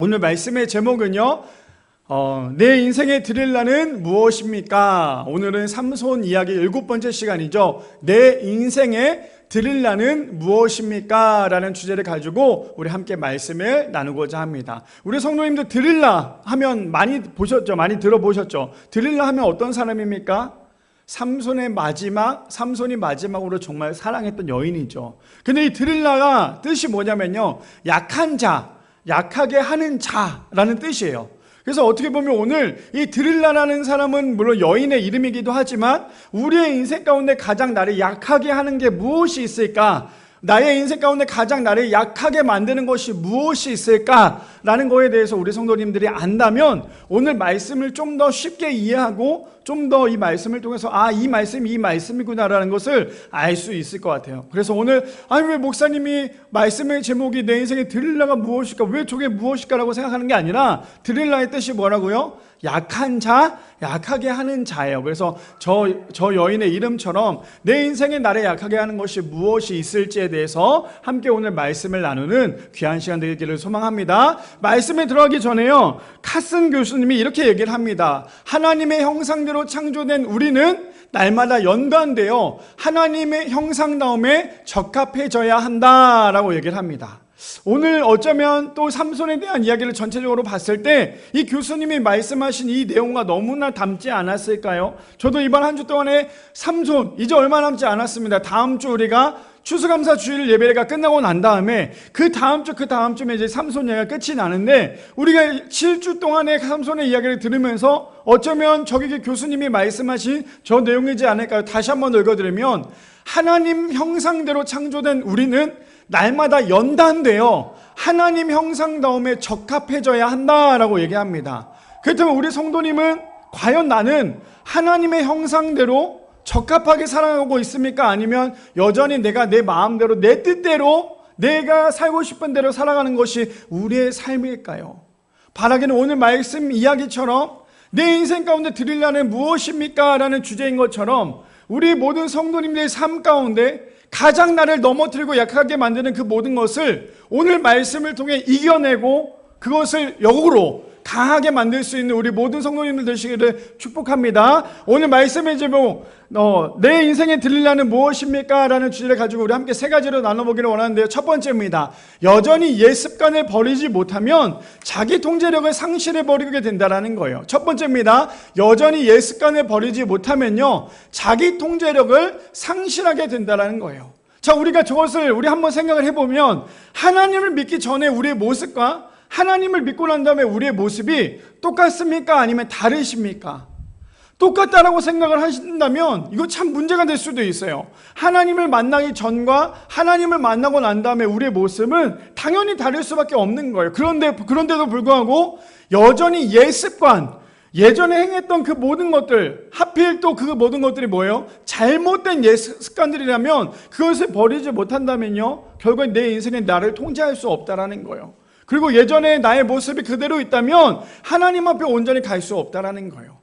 오늘 말씀의 제목은요, 내 인생에 드릴라는 무엇입니까? 오늘은 삼손 이야기 7번째 시간이죠. 내 인생에 드릴라는 무엇입니까? 라는 주제를 가지고 우리 함께 말씀을 나누고자 합니다. 우리 성도님들 드릴라 하면 많이 보셨죠? 많이 들어보셨죠? 드릴라 하면 어떤 사람입니까? 삼손이 마지막으로 정말 사랑했던 여인이죠. 근데 이 드릴라가 뜻이 뭐냐면요, 약한 자, 약하게 하는 자라는 뜻이에요. 그래서 어떻게 보면 오늘 이 드릴라라는 사람은 물론 여인의 이름이기도 하지만 우리의 인생 가운데 가장 나를 약하게 하는 게 무엇이 있을까? 나의 인생 가운데 가장 나를 약하게 만드는 것이 무엇이 있을까라는 거에 대해서 우리 성도님들이 안다면 오늘 말씀을 좀 더 쉽게 이해하고 좀 더 이 말씀을 통해서 이 말씀이구나라는 것을 알 수 있을 것 같아요. 그래서 오늘 왜 목사님이 말씀의 제목이 내 인생에 드릴라가 무엇일까? 왜 저게 무엇일까라고 생각하는 게 아니라 드릴라의 뜻이 뭐라고요? 약한 자, 약하게 하는 자예요. 그래서 저 여인의 이름처럼 내 인생에 나를 약하게 하는 것이 무엇이 있을지에 대해서 함께 오늘 말씀을 나누는 귀한 시간 되기를 소망합니다. 말씀에 들어가기 전에요, 카슨 교수님이 이렇게 얘기를 합니다. 하나님의 형상대로 창조된 우리는 날마다 연관되어 하나님의 형상다움에 적합해져야 한다라고 얘기를 합니다. 오늘 어쩌면 또 삼손에 대한 이야기를 전체적으로 봤을 때 이 교수님이 말씀하신 이 내용과 너무나 닮지 않았을까요? 저도 이번 한 주 동안에 삼손 이제 얼마 남지 않았습니다. 다음 주 우리가 추수감사 주일 예배가 끝나고 난 다음에 그 다음 주쯤에 이제 삼손 이야기가 끝이 나는데, 우리가 7주 동안의 삼손의 이야기를 들으면서 어쩌면 저기 교수님이 말씀하신 저 내용이지 않을까요? 다시 한번 읽어드리면, 하나님 형상대로 창조된 우리는 날마다 연단되어 하나님 형상다움에 적합해져야 한다라고 얘기합니다. 그렇다면 우리 성도님은 과연 나는 하나님의 형상대로 적합하게 살아가고 있습니까? 아니면 여전히 내가 내 마음대로 내 뜻대로 내가 살고 싶은 대로 살아가는 것이 우리의 삶일까요? 바라기는 오늘 말씀 이야기처럼 내 인생 가운데 드릴라는 무엇입니까? 라는 주제인 것처럼 우리 모든 성도님들의 삶 가운데 가장 나를 넘어뜨리고 약하게 만드는 그 모든 것을 오늘 말씀을 통해 이겨내고 그것을 역으로 강하게 만들 수 있는 우리 모든 성도님들 되시기를 축복합니다. 오늘 말씀의 제목, 내 인생에 드릴라는 무엇입니까? 라는 주제를 가지고 우리 함께 세 가지로 나눠보기를 원하는데요. 첫 번째입니다. 여전히 옛 습관을 버리지 못하면 자기 통제력을 상실해버리게 된다는 거예요. 첫 번째입니다. 여전히 옛 습관을 버리지 못하면요, 자기 통제력을 상실하게 된다는 거예요. 자, 우리가 저것을 우리 한번 생각을 해보면, 하나님을 믿기 전에 우리의 모습과 하나님을 믿고 난 다음에 우리의 모습이 똑같습니까? 아니면 다르십니까? 똑같다라고 생각을 하신다면 이거 참 문제가 될 수도 있어요. 하나님을 만나기 전과 하나님을 만나고 난 다음에 우리의 모습은 당연히 다를 수밖에 없는 거예요. 그런데도 불구하고 여전히 옛 습관, 예전에 행했던 그 모든 것들, 하필 또 그 모든 것들이 뭐예요? 잘못된 옛 습관들이라면 그것을 버리지 못한다면요, 결국 내 인생에 나를 통제할 수 없다라는 거예요. 그리고 예전에 나의 모습이 그대로 있다면 하나님 앞에 온전히 갈 수 없다라는 거예요.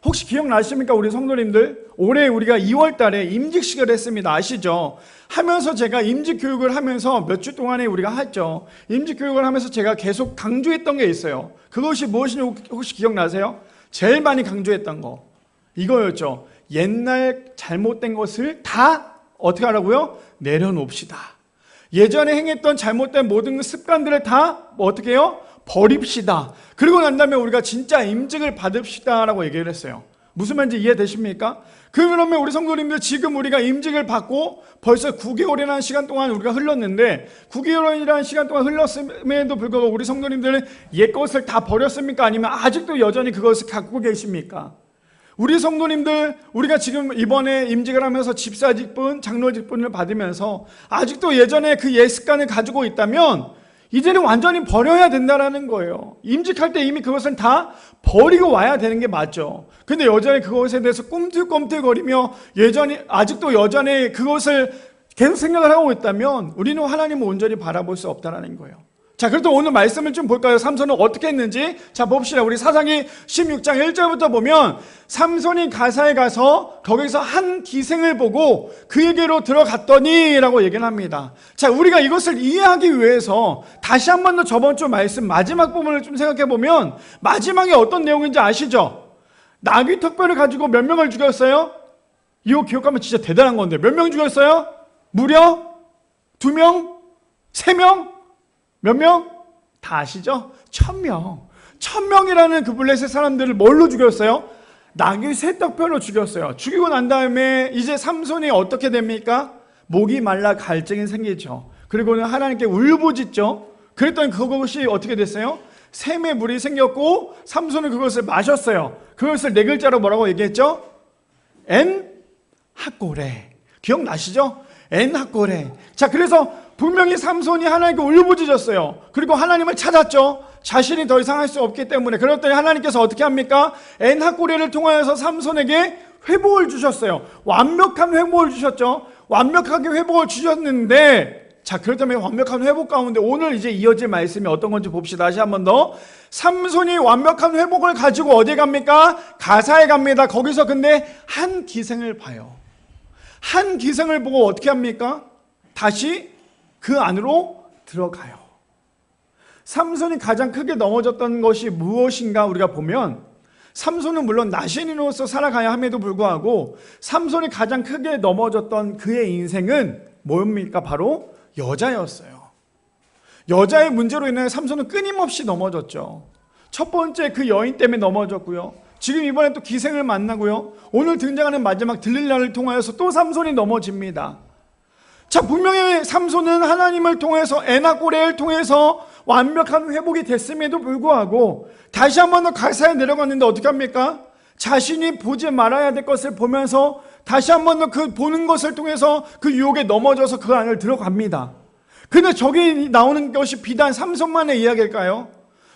혹시 기억나십니까? 우리 성도님들, 올해 우리가 2월 달에 임직식을 했습니다. 아시죠? 하면서 제가 임직 교육을 하면서 몇 주 동안에 우리가 했죠. 임직 교육을 하면서 제가 계속 강조했던 게 있어요. 그것이 무엇인지 혹시 기억나세요? 제일 많이 강조했던 거 이거였죠. 옛날 잘못된 것을 다 어떻게 하라고요? 내려놓읍시다. 예전에 행했던 잘못된 모든 습관들을 다 어떻게 해요? 버립시다. 그리고 난 다음에 우리가 진짜 임직을 받읍시다라고 얘기를 했어요. 무슨 말인지 이해되십니까? 그러면 우리 성도님들, 지금 우리가 임직을 받고 벌써 9개월이라는 시간 동안 우리가 흘렀는데, 9개월이라는 시간 동안 흘렀음에도 불구하고 우리 성도님들은 옛 것을 다 버렸습니까? 아니면 아직도 여전히 그것을 갖고 계십니까? 우리 성도님들, 우리가 지금 이번에 임직을 하면서 집사 직분, 장로 직분을 받으면서 아직도 예전에 그 옛 습관을 가지고 있다면 이제는 완전히 버려야 된다는 거예요. 임직할 때 이미 그것을 다 버리고 와야 되는 게 맞죠. 근데 여전히 그것에 대해서 꿈틀꿈틀거리며 아직도 여전히 그것을 계속 생각을 하고 있다면 우리는 하나님을 온전히 바라볼 수 없다는 거예요. 자, 그래도 오늘 말씀을 좀 볼까요? 삼손은 어떻게 했는지. 자, 봅시다. 우리 사사기 16장 1절부터 보면 삼손이 가사에 가서 거기서 한 기생을 보고 그에게로 들어갔더니 라고 얘기를 합니다. 자, 우리가 이것을 이해하기 위해서 다시 한 번 더 저번 주 말씀 마지막 부분을 좀 생각해 보면 마지막에 어떤 내용인지 아시죠? 나귀 턱뼈를 가지고 몇 명을 죽였어요? 이거 기억하면 진짜 대단한 건데 몇 명 죽였어요? 무려 2명? 3명? 몇 명? 다 아시죠? 1000명. 1000명이라는 그 블레셋 사람들을 뭘로 죽였어요? 나귀 쇠떡뼈로 죽였어요. 죽이고 난 다음에 이제 삼손이 어떻게 됩니까? 목이 말라 갈증이 생기죠. 그리고는 하나님께 울부짖죠. 그랬더니 그것이 어떻게 됐어요? 샘의 물이 생겼고 삼손은 그것을 마셨어요. 그것을 4글자로 뭐라고 얘기했죠? 엔하꼬레. 기억나시죠? 엔하꼬레. 자, 그래서 분명히 삼손이 하나님께 울부짖었어요. 그리고 하나님을 찾았죠. 자신이 더 이상 할 수 없기 때문에. 그랬더니 하나님께서 어떻게 합니까? 엔하꼬레를 통하여서 삼손에게 회복을 주셨어요. 완벽한 회복을 주셨죠. 완벽하게 회복을 주셨는데, 자, 그렇다면 완벽한 회복 가운데 오늘 이제 이어질 말씀이 어떤 건지 봅시다. 다시 한 번 더. 삼손이 완벽한 회복을 가지고 어디에 갑니까? 가사에 갑니다. 거기서 근데 한 기생을 봐요. 한 기생을 보고 어떻게 합니까? 다시 그 안으로 들어가요. 삼손이 가장 크게 넘어졌던 것이 무엇인가 우리가 보면 삼손은 물론 나신인으로서 살아가야 함에도 불구하고 삼손이 가장 크게 넘어졌던 그의 인생은 뭡니까? 바로 여자였어요. 여자의 문제로 인해 삼손은 끊임없이 넘어졌죠. 첫 번째 그 여인 때문에 넘어졌고요. 지금 이번에 또 기생을 만나고요. 오늘 등장하는 마지막 들릴라를 통하여서 또 삼손이 넘어집니다. 자, 분명히 삼손은 하나님을 통해서 엔하꼬레를 통해서 완벽한 회복이 됐음에도 불구하고 다시 한 번 더 가사에 내려갔는데 어떻게 합니까? 자신이 보지 말아야 될 것을 보면서 다시 한 번 더 그 보는 것을 통해서 그 유혹에 넘어져서 그 안을 들어갑니다. 근데 저기 나오는 것이 비단 삼손만의 이야기일까요?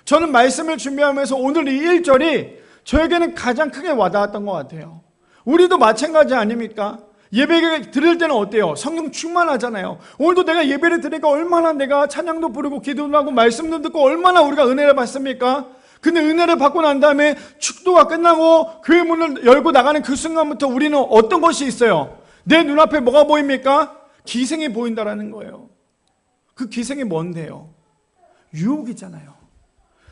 저는 말씀을 준비하면서 오늘 이 1절이 저에게는 가장 크게 와닿았던 것 같아요. 우리도 마찬가지 아닙니까? 예배 드릴 때는 어때요? 성령 충만하잖아요. 오늘도 내가 예배를 드리니까 얼마나 내가 찬양도 부르고 기도도 하고 말씀도 듣고 얼마나 우리가 은혜를 받습니까? 근데 은혜를 받고 난 다음에 축도가 끝나고 교회 문을 열고 나가는 그 순간부터 우리는 어떤 것이 있어요? 내 눈앞에 뭐가 보입니까? 기생이 보인다라는 거예요. 그 기생이 뭔데요? 유혹이잖아요.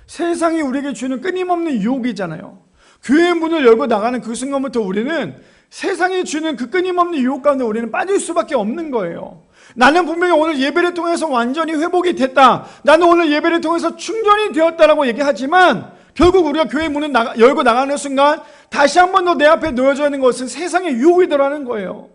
세상이 우리에게 주는 끊임없는 유혹이잖아요. 교회 문을 열고 나가는 그 순간부터 우리는 세상이 주는 그 끊임없는 유혹 가운데 우리는 빠질 수밖에 없는 거예요. 나는 분명히 오늘 예배를 통해서 완전히 회복이 됐다. 나는 오늘 예배를 통해서 충전이 되었다라고 얘기하지만 결국 우리가 교회 문을 열고 나가는 순간 다시 한 번 더 내 앞에 놓여져 있는 것은 세상의 유혹이더라는 거예요.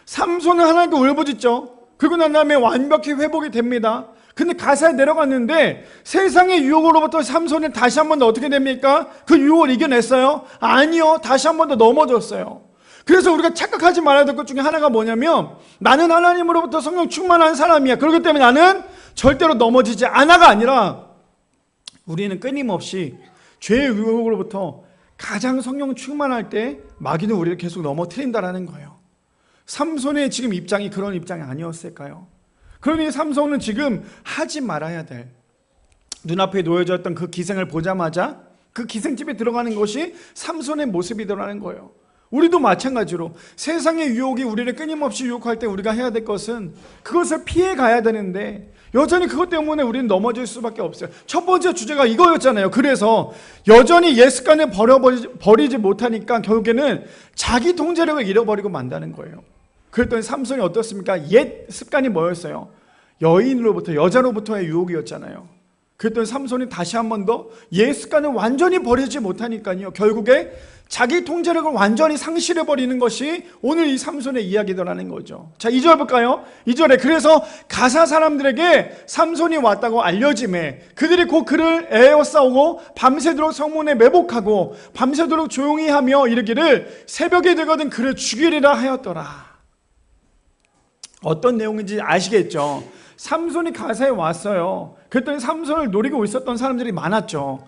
삼손은 하나님께 울부짖죠. 그리고 난 다음에 완벽히 회복이 됩니다. 근데 가사에 내려갔는데 세상의 유혹으로부터 삼손은 다시 한 번 더 어떻게 됩니까? 그 유혹을 이겨냈어요? 아니요. 다시 한 번 더 넘어졌어요. 그래서 우리가 착각하지 말아야 될 것 중에 하나가 뭐냐면 나는 하나님으로부터 성령 충만한 사람이야. 그렇기 때문에 나는 절대로 넘어지지 않아가 아니라 우리는 끊임없이 죄의 유혹으로부터 가장 성령 충만할 때 마귀는 우리를 계속 넘어뜨린다라는 거예요. 삼손의 지금 입장이 그런 입장이 아니었을까요? 그러니 삼손은 지금 하지 말아야 될 눈앞에 놓여져 있던 그 기생을 보자마자 그 기생집에 들어가는 것이 삼손의 모습이더라는 거예요. 우리도 마찬가지로 세상의 유혹이 우리를 끊임없이 유혹할 때 우리가 해야 될 것은 그것을 피해 가야 되는데 여전히 그것 때문에 우리는 넘어질 수밖에 없어요. 첫 번째 주제가 이거였잖아요. 그래서 여전히 옛 습관을 버리지 못하니까 결국에는 자기 통제력을 잃어버리고 만다는 거예요. 그랬더니 삼손이 어떻습니까? 옛 습관이 뭐였어요? 여인으로부터, 여자로부터의 유혹이었잖아요. 그랬더니 삼손이 다시 한 번 더 옛 습관을 완전히 버리지 못하니까요. 결국에 자기 통제력을 완전히 상실해버리는 것이 오늘 이 삼손의 이야기더라는 거죠. 자, 2절 볼까요? 2절에 그래서 가사 사람들에게 삼손이 왔다고 알려짐에 그들이 곧 그를 에워싸우고 밤새도록 성문에 매복하고 밤새도록 조용히 하며 이르기를 새벽에 되거든 그를 죽이리라 하였더라. 어떤 내용인지 아시겠죠? 삼손이 가사에 왔어요. 그랬더니 삼손을 노리고 있었던 사람들이 많았죠.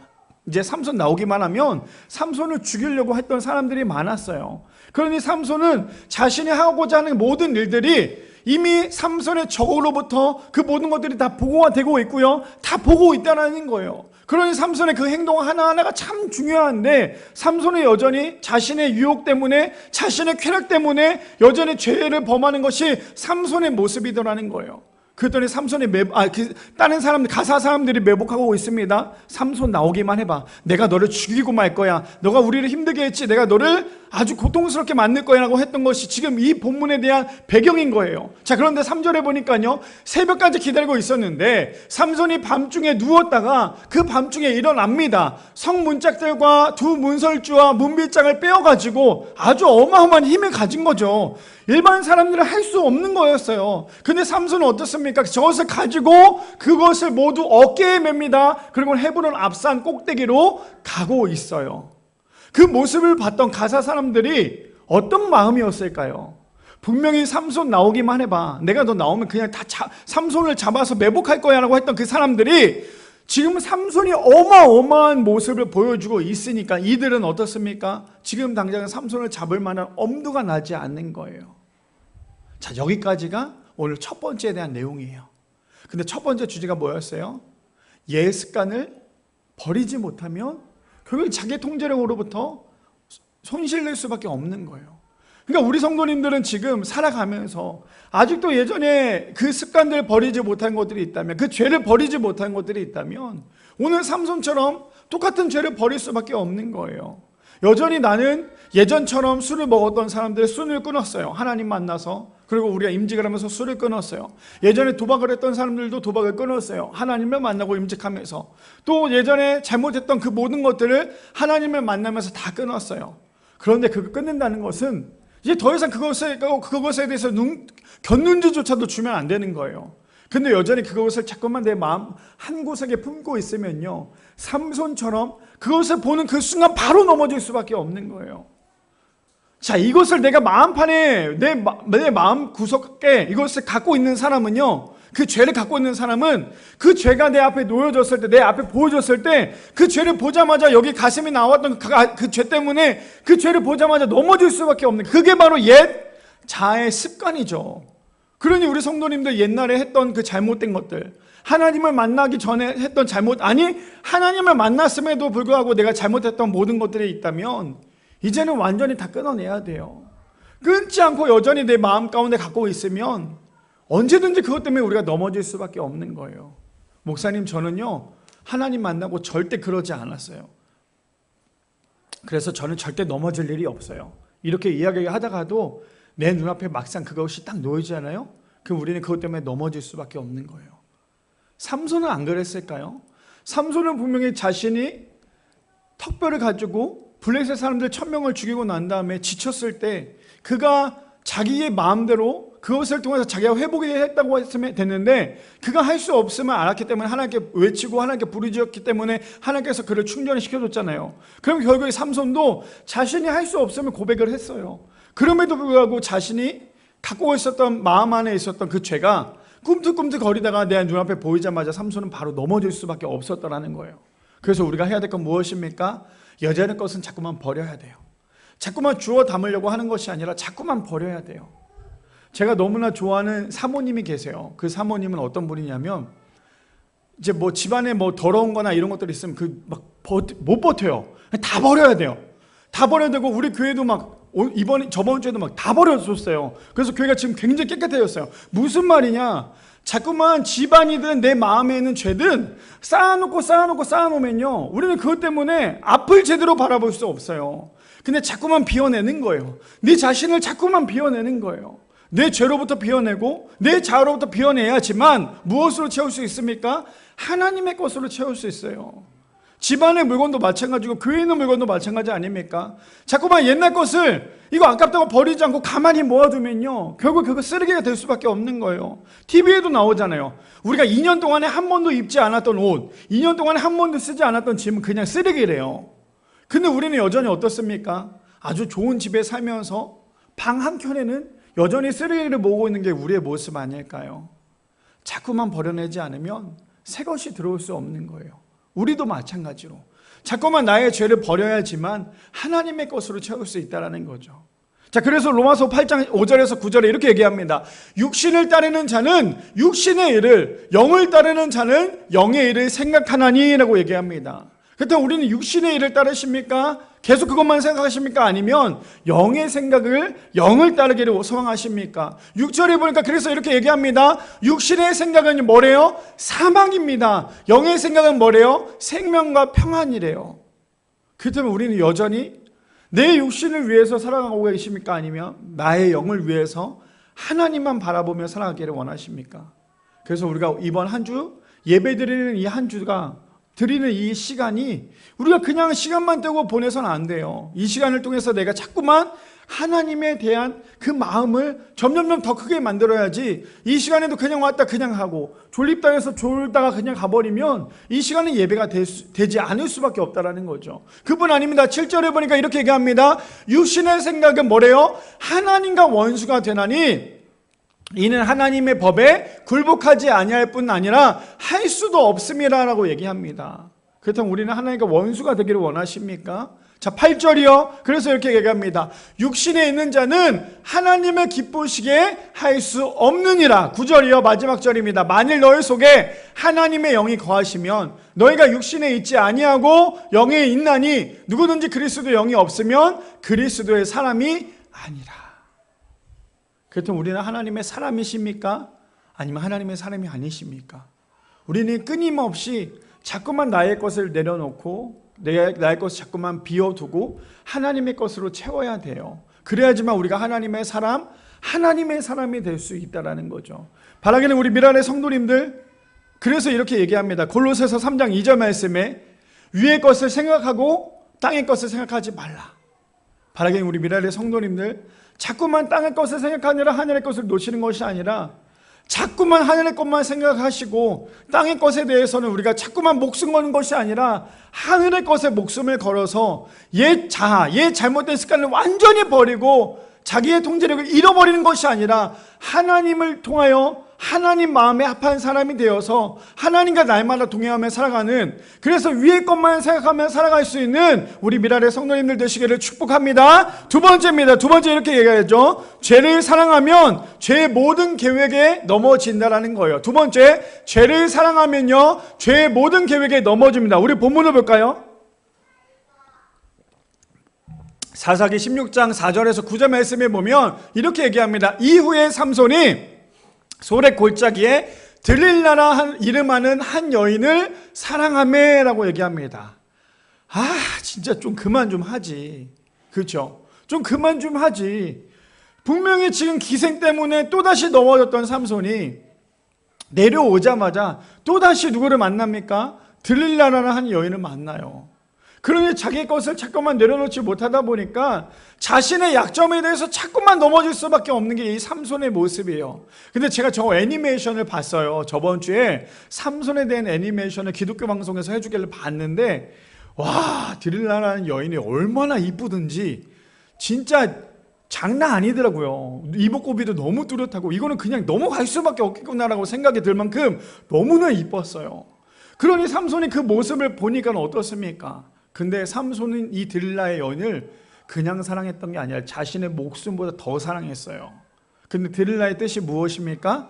이제 삼손 나오기만 하면 삼손을 죽이려고 했던 사람들이 많았어요. 그러니 삼손은 자신이 하고자 하는 모든 일들이 이미 삼손의 적으로부터 그 모든 것들이 다 보고가 되고 있고요, 다 보고 있다는 거예요. 그러니 삼손의 그 행동 하나하나가 참 중요한데, 삼손은 여전히 자신의 유혹 때문에, 자신의 쾌락 때문에 여전히 죄를 범하는 것이 삼손의 모습이더라는 거예요. 그랬더니 삼손이 다른 사람들, 가사 사람들이 매복하고 있습니다. 삼손 나오기만 해봐. 내가 너를 죽이고 말 거야. 너가 우리를 힘들게 했지. 내가 너를 아주 고통스럽게 만들 거야 라고 했던 것이 지금 이 본문에 대한 배경인 거예요. 자, 그런데 3절에 보니까요, 새벽까지 기다리고 있었는데 삼손이 밤중에 누웠다가 그 밤중에 일어납니다. 성문짝들과 두 문설주와 문빗장을 빼어가지고 아주 어마어마한 힘을 가진 거죠. 일반 사람들은 할 수 없는 거였어요. 근데 삼손은 어떻습니까? 저것을 가지고 그것을 모두 어깨에 맵니다. 그리고 헤브론 앞산 꼭대기로 가고 있어요. 그 모습을 봤던 가사 사람들이 어떤 마음이었을까요? 분명히 삼손 나오기만 해봐. 내가 너 나오면 그냥 다 삼손을 잡아서 매복할 거야 라고 했던 그 사람들이 지금 삼손이 어마어마한 모습을 보여주고 있으니까 이들은 어떻습니까? 지금 당장 삼손을 잡을 만한 엄두가 나지 않는 거예요. 자, 여기까지가 오늘 첫 번째에 대한 내용이에요. 근데 첫 번째 주제가 뭐였어요? 옛 습관을 버리지 못하면 결국 자기 통제력으로부터 손실낼 수밖에 없는 거예요. 그러니까 우리 성도님들은 지금 살아가면서 아직도 예전에 그 습관들을 버리지 못한 것들이 있다면, 그 죄를 버리지 못한 것들이 있다면 오늘 삼손처럼 똑같은 죄를 버릴 수밖에 없는 거예요. 여전히 나는 예전처럼 술을 먹었던 사람들의 술을 끊었어요. 하나님 만나서. 그리고 우리가 임직을 하면서 술을 끊었어요. 예전에 도박을 했던 사람들도 도박을 끊었어요. 하나님을 만나고 임직하면서. 또 예전에 잘못했던 그 모든 것들을 하나님을 만나면서 다 끊었어요. 그런데 그걸 끊는다는 것은 이제 더 이상 그것에 대해서 곁눈질조차도 주면 안 되는 거예요. 근데 여전히 그것을 자꾸만 내 마음 한 구석에 품고 있으면요, 삼손처럼 그것을 보는 그 순간 바로 넘어질 수밖에 없는 거예요. 자, 이것을 내가 마음판에 내 마음 구석에 이것을 갖고 있는 사람은요, 그 죄를 갖고 있는 사람은 그 죄가 내 앞에 놓여졌을 때, 내 앞에 보여졌을 때 그 죄를 보자마자 여기 가슴에 나왔던 그 죄 때문에 그 죄를 보자마자 넘어질 수밖에 없는, 그게 바로 옛 자아의 습관이죠. 그러니 우리 성도님들 옛날에 했던 그 잘못된 것들, 하나님을 만나기 전에 했던 잘못, 아니 하나님을 만났음에도 불구하고 내가 잘못했던 모든 것들이 있다면 이제는 완전히 다 끊어내야 돼요. 끊지 않고 여전히 내 마음 가운데 갖고 있으면 언제든지 그것 때문에 우리가 넘어질 수밖에 없는 거예요. 목사님, 저는요 하나님 만나고 절대 그러지 않았어요. 그래서 저는 절대 넘어질 일이 없어요. 이렇게 이야기하다가도 내 눈앞에 막상 그것이 딱 놓이잖아요. 그럼 우리는 그것 때문에 넘어질 수밖에 없는 거예요. 삼손은 안 그랬을까요? 삼손은 분명히 자신이 턱뼈를 가지고 블레셋 사람들 1000명을 죽이고 난 다음에 지쳤을 때 그가 자기의 마음대로 그것을 통해서 자기가 회복이 했다고 했으면 됐는데, 그가 할 수 없음을 알았기 때문에 하나님께 외치고 하나님께 부르짖었기 때문에 하나님께서 그를 충전시켜줬잖아요. 그럼 결국에 삼손도 자신이 할 수 없음을 고백을 했어요. 그럼에도 불구하고 자신이 갖고 있었던 마음 안에 있었던 그 죄가 꿈틀꿈틀 거리다가 내 눈앞에 보이자마자 삼손은 바로 넘어질 수밖에 없었다는 거예요. 그래서 우리가 해야 될 건 무엇입니까? 여자의 것은 자꾸만 버려야 돼요. 자꾸만 주워 담으려고 하는 것이 아니라 자꾸만 버려야 돼요. 제가 너무나 좋아하는 사모님이 계세요. 그 사모님은 어떤 분이냐면, 이제 뭐 집안에 뭐 더러운 거나 이런 것들이 있으면 못 버텨요. 다 버려야 돼요. 다 버려야 되고, 우리 교회도 저번 주에도 다 버려줬어요. 그래서 교회가 지금 굉장히 깨끗해졌어요. 무슨 말이냐? 자꾸만 집안이든 내 마음에 있는 죄든 쌓아놓으면요, 우리는 그것 때문에 앞을 제대로 바라볼 수 없어요. 근데 자꾸만 비워내는 거예요. 네 자신을 자꾸만 비워내는 거예요. 내 죄로부터 비워내고 내 자아로부터 비워내야지만 무엇으로 채울 수 있습니까? 하나님의 것으로 채울 수 있어요. 집안의 물건도 마찬가지고 교회에 있는 물건도 마찬가지 아닙니까? 자꾸만 옛날 것을 이거 아깝다고 버리지 않고 가만히 모아두면요, 결국 그거 쓰레기가 될 수밖에 없는 거예요. TV에도 나오잖아요. 우리가 2년 동안에 한 번도 입지 않았던 옷, 2년 동안에 한 번도 쓰지 않았던 짐은 그냥 쓰레기래요. 근데 우리는 여전히 어떻습니까? 아주 좋은 집에 살면서 방 한켠에는 여전히 쓰레기를 모으고 있는 게 우리의 모습 아닐까요? 자꾸만 버려내지 않으면 새 것이 들어올 수 없는 거예요. 우리도 마찬가지로 자꾸만 나의 죄를 버려야지만 하나님의 것으로 채울 수 있다는 거죠. 자, 그래서 로마서 8장 5절에서 9절에 이렇게 얘기합니다. 육신을 따르는 자는 육신의 일을, 영을 따르는 자는 영의 일을 생각하나니 라고 얘기합니다. 그렇다면 우리는 육신의 일을 따르십니까? 계속 그것만 생각하십니까? 아니면 영의 생각을, 영을 따르기를 소망하십니까? 6절에 보니까 그래서 이렇게 얘기합니다. 육신의 생각은 뭐래요? 사망입니다. 영의 생각은 뭐래요? 생명과 평안이래요. 그렇다면 우리는 여전히 내 육신을 위해서 살아가고 계십니까? 아니면 나의 영을 위해서 하나님만 바라보며 살아가기를 원하십니까? 그래서 우리가 이번 한 주 예배 드리는 이 한 주가 드리는 이 시간이 우리가 그냥 시간만 떼고 보내서는 안 돼요. 이 시간을 통해서 내가 자꾸만 하나님에 대한 그 마음을 점점 더 크게 만들어야지, 이 시간에도 그냥 왔다 그냥 하고 졸립다 해서 졸다가 그냥 가버리면 이 시간은 예배가 되지 않을 수밖에 없다라는 거죠. 그뿐 아닙니다. 7절에 보니까 이렇게 얘기합니다. 육신의 생각은 뭐래요? 하나님과 원수가 되나니 이는 하나님의 법에 굴복하지 아니할 뿐 아니라 할 수도 없음이라고 얘기합니다. 그렇다면 우리는 하나님과 원수가 되기를 원하십니까? 자, 8절이요. 그래서 이렇게 얘기합니다. 육신에 있는 자는 하나님을 기쁘시게 할 수 없느니라. 9절이요. 마지막 절입니다. 만일 너희 속에 하나님의 영이 거하시면 너희가 육신에 있지 아니하고 영에 있나니 누구든지 그리스도 영이 없으면 그리스도의 사람이 아니라. 그렇다면 우리는 하나님의 사람이십니까? 아니면 하나님의 사람이 아니십니까? 우리는 끊임없이 자꾸만 나의 것을 내려놓고 나의 것을 자꾸만 비워두고 하나님의 것으로 채워야 돼요. 그래야지만 우리가 하나님의 사람이 될 수 있다는 거죠. 바라기는 우리 미랄의 성도님들, 그래서 이렇게 얘기합니다. 골로새서 3장 2절 말씀에 위의 것을 생각하고 땅의 것을 생각하지 말라. 바라기는 우리 미랄의 성도님들, 자꾸만 땅의 것을 생각하느라 하늘의 것을 놓치는 것이 아니라 자꾸만 하늘의 것만 생각하시고 땅의 것에 대해서는 우리가 자꾸만 목숨 거는 것이 아니라 하늘의 것에 목숨을 걸어서 옛 잘못된 습관을 완전히 버리고 자기의 통제력을 잃어버리는 것이 아니라 하나님을 통하여 하나님 마음에 합한 사람이 되어서 하나님과 날마다 동행하며 살아가는, 그래서 위의 것만 생각하며 살아갈 수 있는 우리 미랄의 성도님들 되시기를 축복합니다. 두 번째 이렇게 얘기하죠. 죄를 사랑하면 죄의 모든 계획에 넘어진다라는 거예요. 두 번째, 죄를 사랑하면요 죄의 모든 계획에 넘어집니다. 우리 본문을 볼까요? 사사기 16장 4절에서 9절 말씀에 보면 이렇게 얘기합니다. 이후에 삼손이 소래 골짜기에 들릴라라 이름하는 한 여인을 사랑하매라고 얘기합니다. 진짜 좀 그만 좀 하지. 그렇죠? 좀 그만 좀 하지. 분명히 지금 기생 때문에 또다시 넘어졌던 삼손이 내려오자마자 또다시 누구를 만납니까? 들릴라라는 한 여인을 만나요. 그러니 자기 것을 자꾸만 내려놓지 못하다 보니까 자신의 약점에 대해서 자꾸만 넘어질 수밖에 없는 게 이 삼손의 모습이에요. 근데 제가 저 애니메이션을 봤어요. 저번 주에 삼손에 대한 애니메이션을 기독교 방송에서 해주길래 봤는데, 와, 들릴라라는 여인이 얼마나 이쁘든지 진짜 장난 아니더라고요. 이목구비도 너무 뚜렷하고 이거는 그냥 넘어갈 수밖에 없겠구나라고 생각이 들 만큼 너무나 이뻤어요. 그러니 삼손이 그 모습을 보니까 어떻습니까? 근데 삼손은 이 들릴라의 여인을 그냥 사랑했던 게 아니라 자신의 목숨보다 더 사랑했어요. 근데 들릴라의 뜻이 무엇입니까?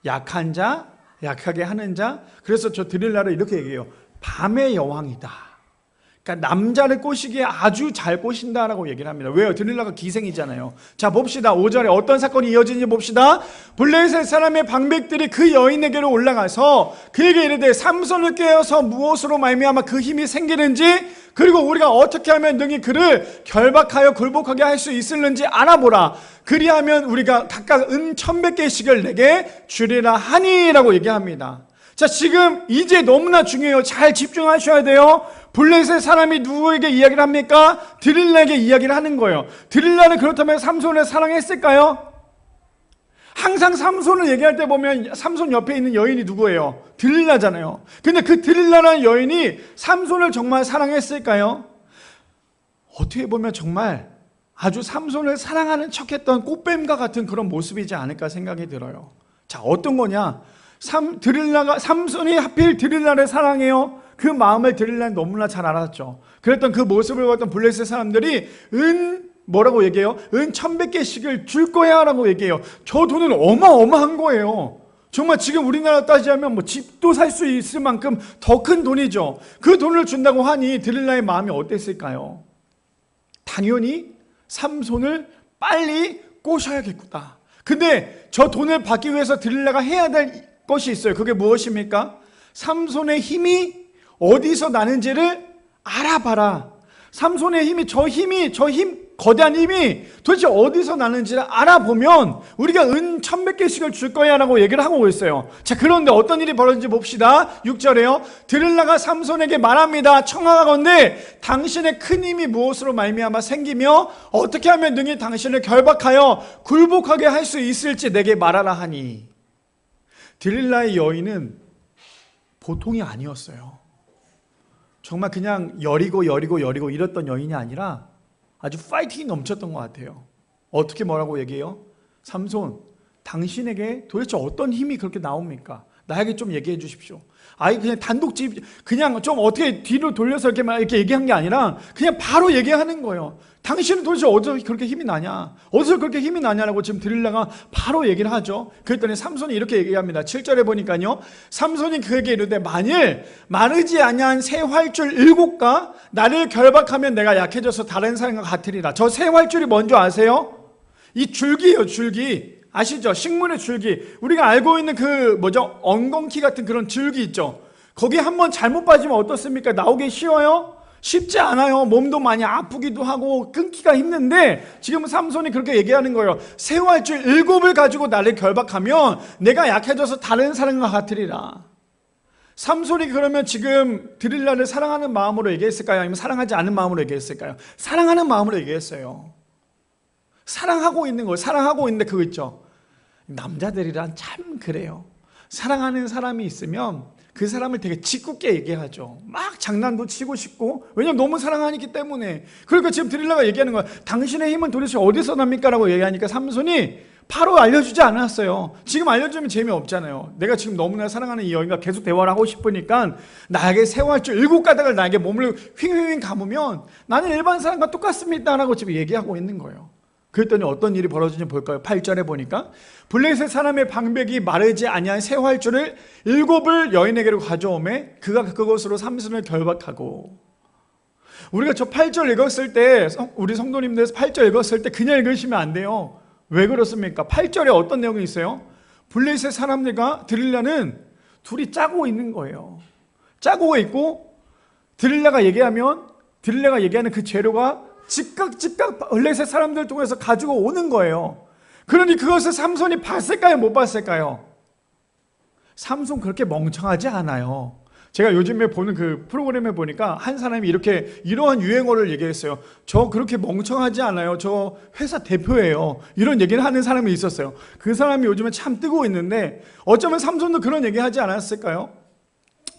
약한 자, 약하게 하는 자. 그래서 저 들릴라를 이렇게 얘기해요. 밤의 여왕이다. 그러니까 남자를 꼬시기에 아주 잘 꼬신다라고 얘기를 합니다. 왜요? 들릴라가 기생이잖아요. 자, 봅시다. 5절에 어떤 사건이 이어지는지 봅시다. 블레셋 사람의 방백들이 그 여인에게로 올라가서 그에게 이르되 삼손을 깨어서 무엇으로 말미암아 그 힘이 생기는지, 그리고 우리가 어떻게 하면 능히 그를 결박하여 굴복하게 할 수 있을는지 알아보라. 그리하면 우리가 각각 은 1,100개씩을 내게 주리라 하니라고 얘기합니다. 자, 지금 이제 너무나 중요해요. 잘 집중하셔야 돼요. 블레셋 사람이 누구에게 이야기를 합니까? 들릴라에게 이야기를 하는 거예요. 들릴라는 그렇다면 삼손을 사랑했을까요? 항상 삼손을 얘기할 때 보면 삼손 옆에 있는 여인이 누구예요? 들릴라잖아요. 근데 그 들릴라라는 여인이 삼손을 정말 사랑했을까요? 어떻게 보면 정말 아주 삼손을 사랑하는 척했던 꽃뱀과 같은 그런 모습이지 않을까 생각이 들어요. 자, 어떤 거냐? 삼손이 하필 들릴라를 사랑해요. 그 마음을 들릴라는 너무나 잘 알았죠. 그랬던 그 모습을 봤던 블레셋 사람들이 은 뭐라고 얘기해요? 은 1,100개씩을 줄 거야 라고 얘기해요. 저 돈은 어마어마한 거예요. 정말 지금 우리나라 따지자면 뭐 집도 살 수 있을 만큼 더 큰 돈이죠. 그 돈을 준다고 하니 드릴라의 마음이 어땠을까요? 당연히 삼손을 빨리 꼬셔야겠구나. 근데 저 돈을 받기 위해서 드릴라가 해야 될 것이 있어요. 그게 무엇입니까? 삼손의 힘이 어디서 나는지를 알아봐라. 삼손의 힘이, 거대한 힘이 도대체 어디서 나는지를 알아보면 우리가 은 1,100개씩을 줄 거야 라고 얘기를 하고 있어요. 자, 그런데 어떤 일이 벌어진지 봅시다. 6절에요. 드릴라가 삼손에게 말합니다. 청하건대 당신의 큰 힘이 무엇으로 말미암아 생기며 어떻게 하면 능히 당신을 결박하여 굴복하게 할 수 있을지 내게 말하라 하니. 드릴라의 여인은 보통이 아니었어요. 정말 그냥 여리고 이랬던 여인이 아니라 아주 파이팅이 넘쳤던 것 같아요. 어떻게 뭐라고 얘기해요? 삼손, 당신에게 도대체 어떤 힘이 그렇게 나옵니까? 나에게 좀 얘기해 주십시오. 아예 그냥 그냥 좀 어떻게 뒤로 돌려서 이렇게 얘기한 게 아니라 그냥 바로 얘기하는 거예요. 당신은 도대체 어디서 그렇게 힘이 나냐? 어디서 그렇게 힘이 나냐라고 지금 드릴라가 바로 얘기를 하죠. 그랬더니 삼손이 이렇게 얘기합니다. 7절에 보니까요. 삼손이 그에게 이르되 만일 마르지 아니한 새 활줄 7가 나를 결박하면 내가 약해져서 다른 사람과 같으리라. 저 새 활줄이 뭔지 아세요? 이 줄기예요, 줄기. 아시죠? 식물의 줄기. 우리가 알고 있는 엉겅퀴 같은 그런 줄기 있죠? 거기 한번 잘못 빠지면 어떻습니까? 나오기 쉬워요? 쉽지 않아요. 몸도 많이 아프기도 하고 끊기가 힘든데 지금 삼손이 그렇게 얘기하는 거예요. 새 활줄 7을 가지고 나를 결박하면 내가 약해져서 다른 사람과 같으리라. 삼손이 그러면 지금 드릴라를 사랑하는 마음으로 얘기했을까요? 아니면 사랑하지 않은 마음으로 얘기했을까요? 사랑하는 마음으로 얘기했어요. 사랑하고 있는 거예요. 사랑하고 있는데 그거 있죠. 남자들이란 참 그래요. 사랑하는 사람이 있으면 그 사람을 되게 짓궂게 얘기하죠. 막 장난도 치고 싶고, 왜냐면 너무 사랑하기 때문에. 그러니까 지금 드릴라가 얘기하는 거야. 당신의 힘은 도대체 어디서 납니까? 라고 얘기하니까 삼손이 바로 알려주지 않았어요. 지금 알려주면 재미없잖아요. 내가 지금 너무나 사랑하는 이 여인과 계속 대화를 하고 싶으니까 나에게 새 활줄 7가닥을 나에게 몸을 휘휘휘 감으면 나는 일반 사람과 똑같습니다 라고 지금 얘기하고 있는 거예요. 그랬더니 어떤 일이 벌어지는지 볼까요? 8절에 보니까 블레셋 사람의 방백이 마르지 아니한 새 활줄을 7을 여인에게로 가져오매 그가 그것으로 삼손을 결박하고. 우리가 저 8절 읽었을 때, 우리 성도님들에서 8절 읽었을 때 그냥 읽으시면 안 돼요. 왜 그렇습니까? 8절에 어떤 내용이 있어요? 블레셋 사람들과 드릴라는 둘이 짜고 있는 거예요. 짜고 있고 드릴라가 얘기하는 그 재료가 즉각 블레셋 사람들 통해서 가지고 오는 거예요. 그러니 그것을 삼손이 봤을까요? 못 봤을까요? 삼손 그렇게 멍청하지 않아요. 제가 요즘에 보는 그 프로그램에 보니까 한 사람이 이러한 유행어를 얘기했어요. 저 그렇게 멍청하지 않아요. 저 회사 대표예요. 이런 얘기를 하는 사람이 있었어요. 그 사람이 요즘에 참 뜨고 있는데 어쩌면 삼손도 그런 얘기 하지 않았을까요?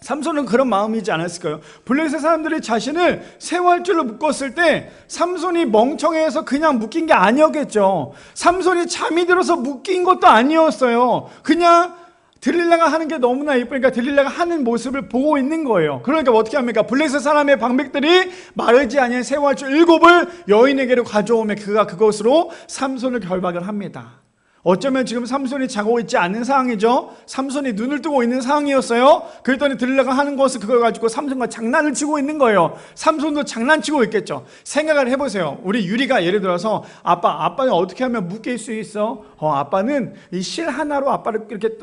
삼손은 그런 마음이지 않았을까요? 블레셋 사람들이 자신을 새 활줄로 묶었을 때 삼손이 멍청해서 그냥 묶인 게 아니었겠죠. 삼손이 잠이 들어서 묶인 것도 아니었어요. 그냥 드릴라가 하는 게 너무나 예쁘니까 드릴라가 하는 모습을 보고 있는 거예요. 그러니까 어떻게 합니까? 블레셋 사람의 방백들이 마르지 아니한 새 활줄 7을 여인에게로 가져오며 그가 그것으로 삼손을 결박을 합니다. 어쩌면 지금 삼손이 자고 있지 않는 상황이죠. 삼손이 눈을 뜨고 있는 상황이었어요. 그랬더니 드릴라가 하는 것을 그걸 가지고 삼손과 장난을 치고 있는 거예요. 삼손도 장난치고 있겠죠. 생각을 해보세요. 우리 유리가 예를 들어서 아빠는 어떻게 하면 묶일 수 있어? 아빠는 이 실 하나로 아빠를 이렇게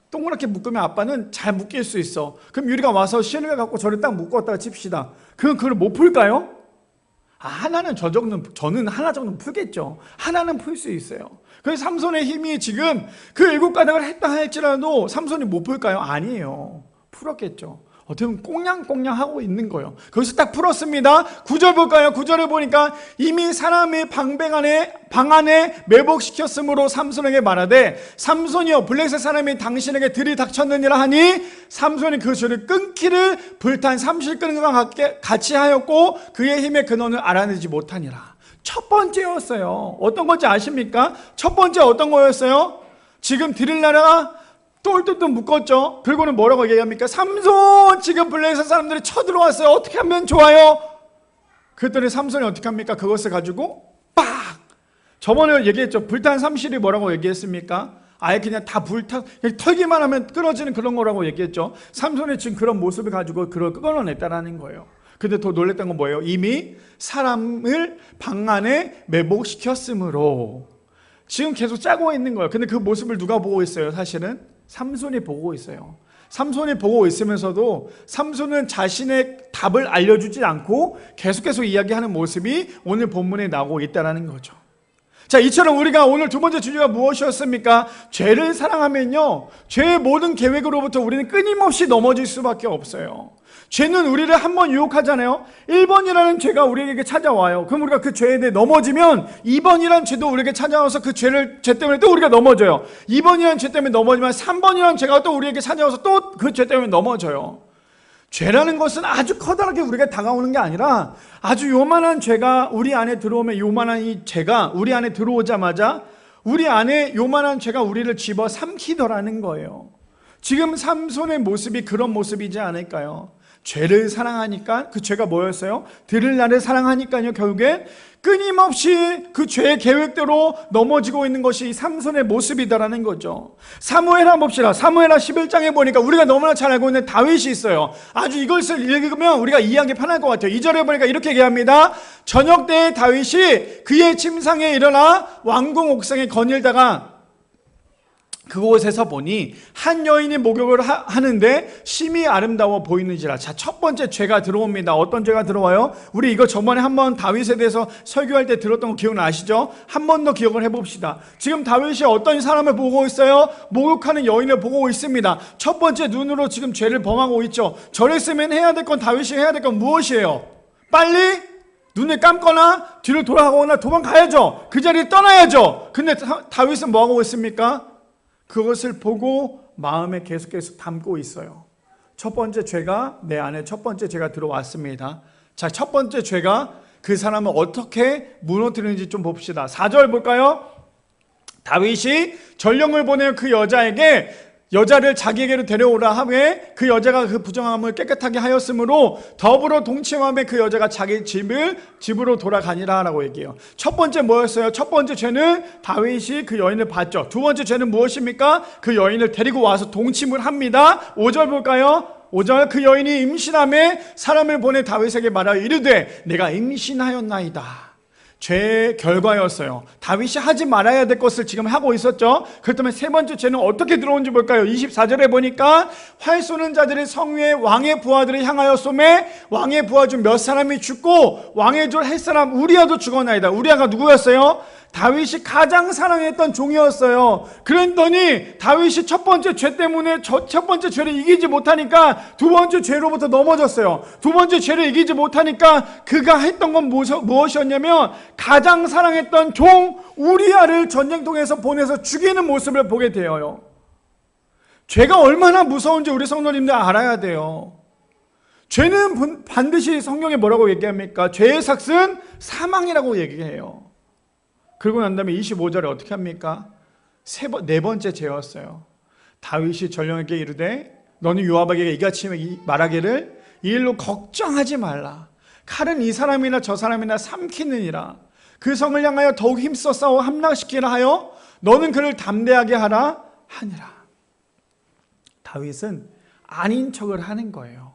동그랗게 묶으면 아빠는 잘 묶일 수 있어. 그럼 유리가 와서 실을 갖고 저를 딱 묶었다가 칩시다. 그걸 못 풀까요? 하나는 저는 하나 정도는 풀겠죠. 하나는 풀 수 있어요. 그래서 삼손의 힘이 지금 그 7가닥을 했다 할지라도 삼손이 못 풀까요? 아니에요. 풀었겠죠. 어떻게 보면 꽁냥꽁냥 하고 있는 거예요. 거기서 딱 풀었습니다. 9절 볼까요? 9절을 보니까 이미 사람의 방 안에 매복시켰으므로 삼손에게 말하되 삼손이여 블레셋 사람이 당신에게 들이닥쳤느니라 하니 삼손이 그 줄을 끊기를 불탄 삼실 끄는 것과 같이 하였고 그의 힘의 근원을 알아내지 못하니라. 첫 번째였어요. 어떤 건지 아십니까? 첫 번째 어떤 거였어요? 지금 드릴라가 똘똘똘 묶었죠. 그리고는 뭐라고 얘기합니까? 삼손 지금 블레셋 사람들이 쳐들어왔어요. 어떻게 하면 좋아요? 그랬더니 삼손이 어떻게 합니까? 그것을 가지고 빡 저번에 얘기했죠. 불탄 삼실이 뭐라고 얘기했습니까? 아예 그냥 다 털기만 하면 끊어지는 그런 거라고 얘기했죠. 삼손이 지금 그런 모습을 가지고 그걸 끊어냈다라는 거예요. 근데 더 놀랬던 건 뭐예요? 이미 사람을 방 안에 매복시켰으므로 지금 계속 짜고 있는 거예요. 근데 그 모습을 누가 보고 있어요? 사실은 삼손이 보고 있어요. 삼손이 보고 있으면서도 삼손은 자신의 답을 알려주지 않고 계속 이야기하는 모습이 오늘 본문에 나오고 있다는 거죠. 자, 이처럼 우리가 오늘 두 번째 주제가 무엇이었습니까? 죄를 사랑하면요, 죄의 모든 계획으로부터 우리는 끊임없이 넘어질 수밖에 없어요. 죄는 우리를 한번 유혹하잖아요. 1번이라는 죄가 우리에게 찾아와요. 그럼 우리가 그 죄에 대해 넘어지면 2번이라는 죄도 우리에게 찾아와서 그 죄 때문에 또 우리가 넘어져요. 2번이라는 죄 때문에 넘어지면 3번이라는 죄가 또 우리에게 찾아와서 또 그 죄 때문에 넘어져요. 죄라는 것은 아주 커다랗게 우리가 다가오는 게 아니라 아주 요만한 죄가 우리 안에 들어오면 요만한 이 죄가 우리 안에 들어오자마자 우리 안에 요만한 죄가 우리를 집어 삼키더라는 거예요. 지금 삼손의 모습이 그런 모습이지 않을까요? 죄를 사랑하니까 그 죄가 뭐였어요? 들을 나를 사랑하니까요, 결국에 끊임없이 그 죄의 계획대로 넘어지고 있는 것이 삼손의 모습이다라는 거죠. 사무엘 한번 봅시다. 사무엘하 11장에 보니까 우리가 너무나 잘 알고 있는 다윗이 있어요. 아주 이것을 읽으면 우리가 이해하기 편할 것 같아요. 2절에 보니까 이렇게 얘기합니다. 저녁 때에 다윗이 그의 침상에 일어나 왕궁 옥상에 거닐다가 그곳에서 보니 한 여인이 목욕을 하는데 심히 아름다워 보이는지라. 자, 첫 번째 죄가 들어옵니다. 어떤 죄가 들어와요? 우리 이거 저번에 한번 다윗에 대해서 설교할 때 들었던 거 기억나시죠? 한 번 더 기억을 해봅시다. 지금 다윗이 어떤 사람을 보고 있어요? 목욕하는 여인을 보고 있습니다. 첫 번째 눈으로 지금 죄를 범하고 있죠. 저랬으면 해야 될 건, 다윗이 해야 될 건 무엇이에요? 빨리 눈을 감거나 뒤로 돌아가거나 도망가야죠. 그 자리를 떠나야죠. 근데 다윗은 뭐하고 있습니까? 그것을 보고 마음에 계속 담고 있어요. 첫 번째 죄가 내 안에 첫 번째 죄가 들어왔습니다. 자, 첫 번째 죄가 그 사람을 어떻게 무너뜨리는지 좀 봅시다. 4절 볼까요? 다윗이 전령을 보내어 그 여자를 자기에게로 데려오라 하매 그 여자가 그 부정함을 깨끗하게 하였으므로 더불어 동침함에 그 여자가 자기 집으로 돌아가니라 라고 얘기해요. 첫 번째 뭐였어요? 첫 번째 죄는 다윗이 그 여인을 봤죠. 두 번째 죄는 무엇입니까? 그 여인을 데리고 와서 동침을 합니다. 5절 볼까요? 5절 그 여인이 임신함에 사람을 보내 다윗에게 말하여 이르되 내가 임신하였나이다. 죄의 결과였어요. 다윗이 하지 말아야 될 것을 지금 하고 있었죠. 그렇다면 세 번째 죄는 어떻게 들어온지 볼까요? 24절에 보니까 활 쏘는 자들이 성위에 왕의 부하들을 향하여 쏘매 왕의 부하 중 몇 사람이 죽고 왕의 졸 햇사람 우리아도 죽었나이다. 우리아가 누구였어요? 다윗이 가장 사랑했던 종이었어요. 그랬더니 다윗이 첫 번째 죄 때문에 첫 번째 죄를 이기지 못하니까 두 번째 죄로부터 넘어졌어요. 두 번째 죄를 이기지 못하니까 그가 했던 건 무엇이었냐면 가장 사랑했던 종 우리아를 전쟁통에서 보내서 죽이는 모습을 보게 되어요. 죄가 얼마나 무서운지 우리 성도님들 알아야 돼요. 죄는 반드시 성경에 뭐라고 얘기합니까? 죄의 삭은 사망이라고 얘기해요. 그러고 난 다음에 25절에 어떻게 합니까? 네 번째 죄였어요. 다윗이 전령에게 이르되 너는 요압에게 이같이 말하기를 이 일로 걱정하지 말라. 칼은 이 사람이나 저 사람이나 삼키느니라. 그 성을 향하여 더욱 힘써 싸워 함락시키라 하여 너는 그를 담대하게 하라 하니라. 다윗은 아닌 척을 하는 거예요.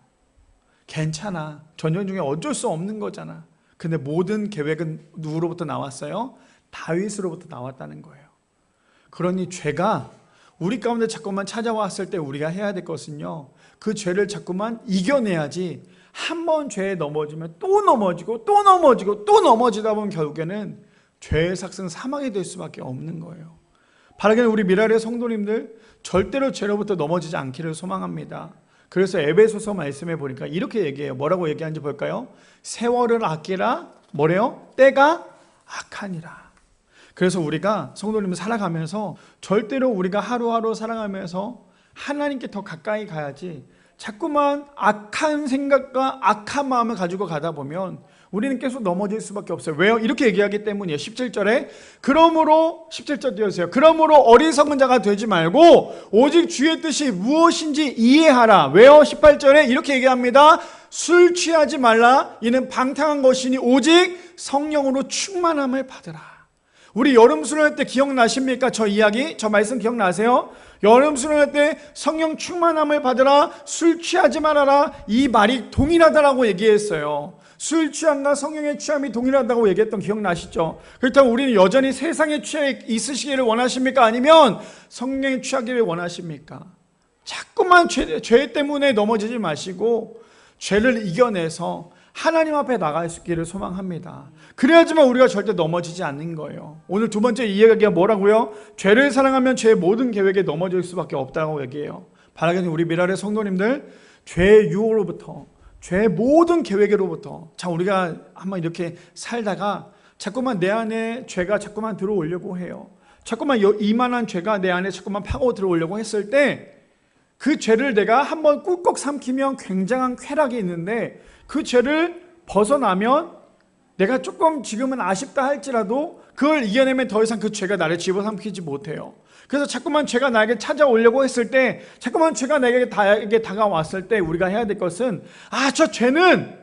괜찮아. 전쟁 중에 어쩔 수 없는 거잖아. 근데 모든 계획은 누구로부터 나왔어요? 다윗으로부터 나왔다는 거예요. 그러니 죄가 우리 가운데 자꾸만 찾아왔을 때 우리가 해야 될 것은요, 그 죄를 자꾸만 이겨내야지. 한 번 죄에 넘어지면 또 넘어지고 또 넘어지고 또 넘어지다 보면 결국에는 죄의 삭은 사망이 될 수밖에 없는 거예요. 바라기는 우리 미라의 성도님들 절대로 죄로부터 넘어지지 않기를 소망합니다. 그래서 에베소서 말씀해 보니까 이렇게 얘기해요. 뭐라고 얘기하는지 볼까요? 세월을 아끼라 뭐래요? 때가 악하니라. 그래서 우리가 성도님을 살아가면서 절대로 우리가 하루하루 살아가면서 하나님께 더 가까이 가야지 자꾸만 악한 생각과 악한 마음을 가지고 가다 보면 우리는 계속 넘어질 수밖에 없어요. 왜요? 이렇게 얘기하기 때문이에요. 17절에 그러므로 17절 띄워주세요. 그러므로 어리석은 자가 되지 말고 오직 주의 뜻이 무엇인지 이해하라. 왜요? 18절에 이렇게 얘기합니다. 술 취하지 말라. 이는 방탕한 것이니 오직 성령으로 충만함을 받으라. 우리 여름 수련회 때 기억나십니까? 저 이야기, 저 말씀 기억나세요? 여름 수련회 때 성령 충만함을 받으라, 술 취하지 말아라, 이 말이 동일하다라고 얘기했어요. 술 취함과 성령의 취함이 동일하다고 얘기했던 기억나시죠? 그렇다면 우리는 여전히 세상에 취해 있으시기를 원하십니까? 아니면 성령에 취하기를 원하십니까? 자꾸만 죄 때문에 넘어지지 마시고 죄를 이겨내서 하나님 앞에 나갈 수 있기를 소망합니다. 그래야지만 우리가 절대 넘어지지 않는 거예요. 오늘 두 번째 이야기가 뭐라고요? 죄를 사랑하면 죄의 모든 계획에 넘어질 수밖에 없다고 얘기해요. 바라기는 우리 미라의 성도님들, 죄의 유혹으로부터, 죄의 모든 계획으로부터, 자, 우리가 한번 이렇게 살다가 자꾸만 내 안에 죄가 자꾸만 들어오려고 해요. 자꾸만 이만한 죄가 내 안에 자꾸만 파고 들어오려고 했을 때 그 죄를 내가 한번 꿀꺽 삼키면 굉장한 쾌락이 있는데, 그 죄를 벗어나면 내가 조금 지금은 아쉽다 할지라도 그걸 이겨내면 더 이상 그 죄가 나를 집어삼키지 못해요. 그래서 자꾸만 죄가 나에게 찾아오려고 했을 때, 자꾸만 죄가 나에게 다가왔을 때 우리가 해야 될 것은, 저 죄는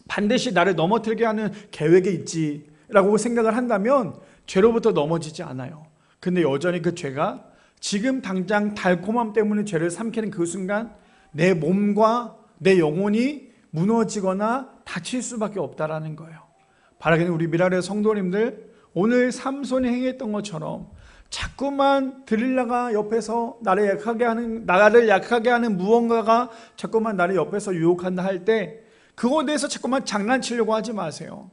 반드시 나를 넘어뜨리게 하는 계획이 있지 라고 생각을 한다면 죄로부터 넘어지지 않아요. 근데 여전히 그 죄가 지금 당장 달콤함 때문에 죄를 삼키는 그 순간 내 몸과 내 영혼이 무너지거나 다칠 수밖에 없다라는 거예요. 바라기는 우리 미라의 성도님들, 오늘 삼손이 행했던 것처럼 자꾸만 드릴라가 옆에서 나를 약하게 하는 무언가가 자꾸만 나를 옆에서 유혹한다 할 때, 그거에 대해서 자꾸만 장난치려고 하지 마세요.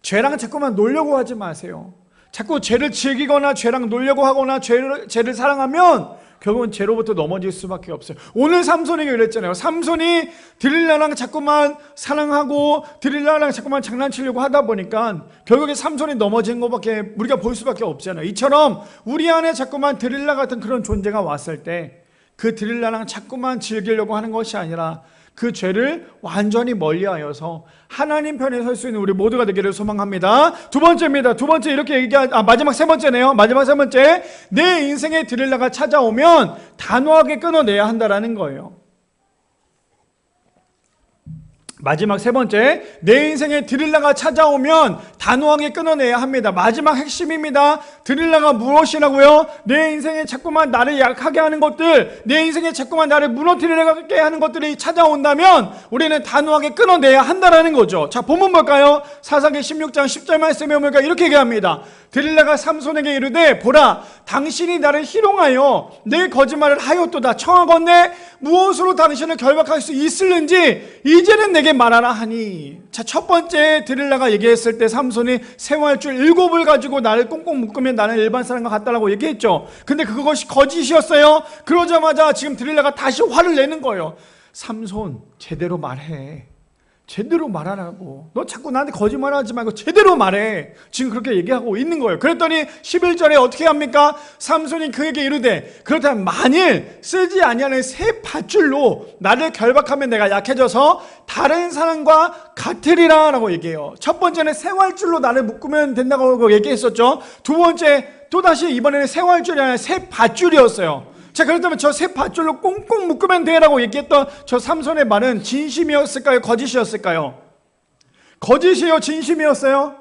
죄랑 자꾸만 놀려고 하지 마세요. 자꾸 죄를 즐기거나 죄랑 놀려고 하거나 죄를 사랑하면 결국은 죄로부터 넘어질 수밖에 없어요. 오늘 삼손에게 그랬잖아요. 삼손이 드릴라랑 자꾸만 사랑하고 드릴라랑 자꾸만 장난치려고 하다 보니까 결국에 삼손이 넘어진 것밖에 우리가 볼 수밖에 없잖아요. 이처럼 우리 안에 자꾸만 드릴라 같은 그런 존재가 왔을 때 그 드릴라랑 자꾸만 즐기려고 하는 것이 아니라 그 죄를 완전히 멀리하여서 하나님 편에 설 수 있는 우리 모두가 되기를 소망합니다. 두 번째입니다. 두 번째 이렇게 마지막 세 번째네요. 마지막 세 번째, 내 인생에 드릴라가 찾아오면 단호하게 끊어내야 한다라는 거예요. 마지막 세 번째, 내 인생에 드릴라가 찾아오면 단호하게 끊어내야 합니다. 마지막 핵심입니다. 드릴라가 무엇이라고요? 내 인생에 자꾸만 나를 약하게 하는 것들, 내 인생에 자꾸만 나를 무너뜨리게 하는 것들이 찾아온다면 우리는 단호하게 끊어내야 한다라는 거죠. 자, 본문 볼까요? 사사기 16장 10절 말씀에 보니까 이렇게 얘기합니다. 드릴라가 삼손에게 이르되, 보라, 당신이 나를 희롱하여 내 거짓말을 하였도다. 청하건대 무엇으로 당신을 결박할 수 있을는지 이제는 내게 말하라 하니. 자, 첫 번째 드릴라가 얘기했을 때 삼손이 생활줄 7을 가지고 나를 꽁꽁 묶으면 나는 일반 사람과 같다라고 얘기했죠. 근데 그것이 거짓이었어요. 그러자마자 지금 드릴라가 다시 화를 내는 거예요. 삼손, 제대로 말해. 제대로 말하라고. 너 자꾸 나한테 거짓말하지 말고 제대로 말해. 지금 그렇게 얘기하고 있는 거예요. 그랬더니 11절에 어떻게 합니까? 삼손이 그에게 이르되, 그렇다면 만일 쓰지 아니하는 새 밧줄로 나를 결박하면 내가 약해져서 다른 사람과 같으리라 라고 얘기해요. 첫 번째는 생활줄로 나를 묶으면 된다고 얘기했었죠. 두 번째, 또다시 이번에는 생활줄이 아니라 새 밧줄이었어요. 자, 그렇다면 저 새 밧줄로 꽁꽁 묶으면 되라고 얘기했던 저 삼손의 말은 진심이었을까요? 거짓이었을까요? 거짓이에요? 진심이었어요?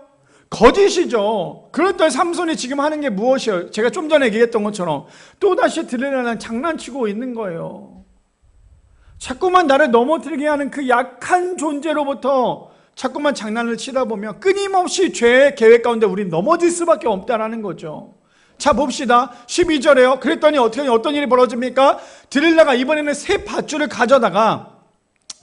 거짓이죠. 그랬더니 삼손이 지금 하는 게 무엇이에요? 제가 좀 전에 얘기했던 것처럼 또다시 드릴라랑 장난치고 있는 거예요. 자꾸만 나를 넘어뜨리게 하는 그 약한 존재로부터 자꾸만 장난을 치다 보면 끊임없이 죄의 계획 가운데 우린 넘어질 수밖에 없다는 거죠. 자, 봅시다. 12절에요. 그랬더니 어떤 일이 벌어집니까? 드릴라가 이번에는 새 밧줄을 가져다가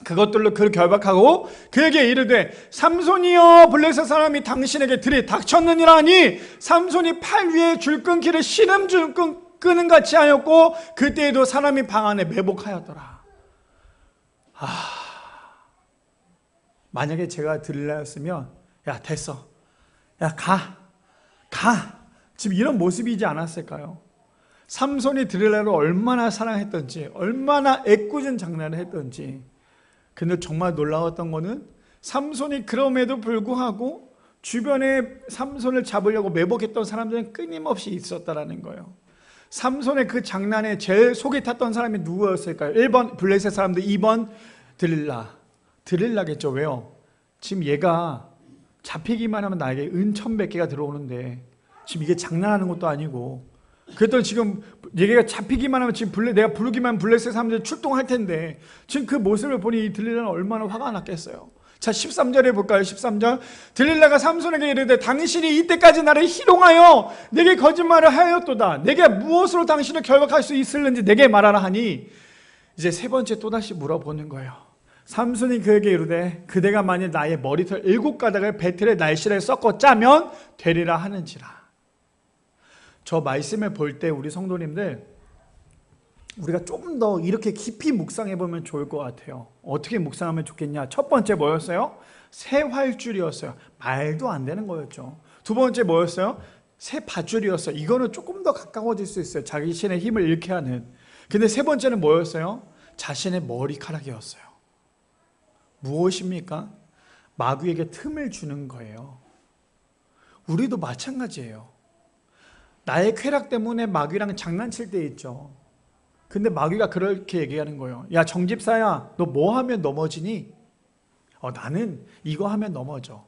그것들로 그를 결박하고 그에게 이르되, 삼손이여, 블레셋 사람이 당신에게 들이닥쳤느니라 하니 삼손이 팔 위에 줄 끊기를 신음줄 끄는 같이 하였고 그때에도 사람이 방 안에 매복하였더라. 만약에 제가 드릴라였으면, 야, 됐어. 야, 가. 지금 이런 모습이지 않았을까요? 삼손이 드릴라를 얼마나 사랑했던지, 얼마나 애꿎은 장난을 했던지. 근데 정말 놀라웠던 거는 삼손이 그럼에도 불구하고 주변에 삼손을 잡으려고 매복했던 사람들은 끊임없이 있었다라는 거예요. 삼손의 그 장난에 제일 속이 탔던 사람이 누구였을까요? 1번 블레셋 사람들, 2번 드릴라겠죠. 왜요? 지금 얘가 잡히기만 하면 나에게 은 1,100개가 들어오는데 지금 이게 장난하는 것도 아니고. 그랬더니 지금 얘기가 잡히기만 하면 지금 내가 부르기만 하면 블레셋 사람들이 출동할 텐데 지금 그 모습을 보니 이 들릴라는 얼마나 화가 났겠어요. 자, 13절에 볼까요? 13절. 들릴라가 삼손에게 이르되 당신이 이때까지 나를 희롱하여 내게 거짓말을 하였도다. 내게 무엇으로 당신을 결박할 수 있을는지 내게 말하라 하니 이제 세 번째 또다시 물어보는 거예요. 삼손이 그에게 이르되 그대가 만일 나의 머리털 7가닥을 배틀의 날실에 섞어 짜면 되리라 하는지라. 저 말씀을 볼 때 우리 성도님들 우리가 좀 더 이렇게 깊이 묵상해 보면 좋을 것 같아요. 어떻게 묵상하면 좋겠냐? 첫 번째 뭐였어요? 새 활줄이었어요. 말도 안 되는 거였죠. 두 번째 뭐였어요? 새 밧줄이었어요. 이거는 조금 더 가까워질 수 있어요. 자신의 힘을 잃게 하는. 근데 세 번째는 뭐였어요? 자신의 머리카락이었어요. 무엇입니까? 마귀에게 틈을 주는 거예요. 우리도 마찬가지예요. 나의 쾌락 때문에 마귀랑 장난칠 때 있죠. 근데 마귀가 그렇게 얘기하는 거예요. 야, 정집사야, 너 뭐 하면 넘어지니? 나는 이거 하면 넘어져.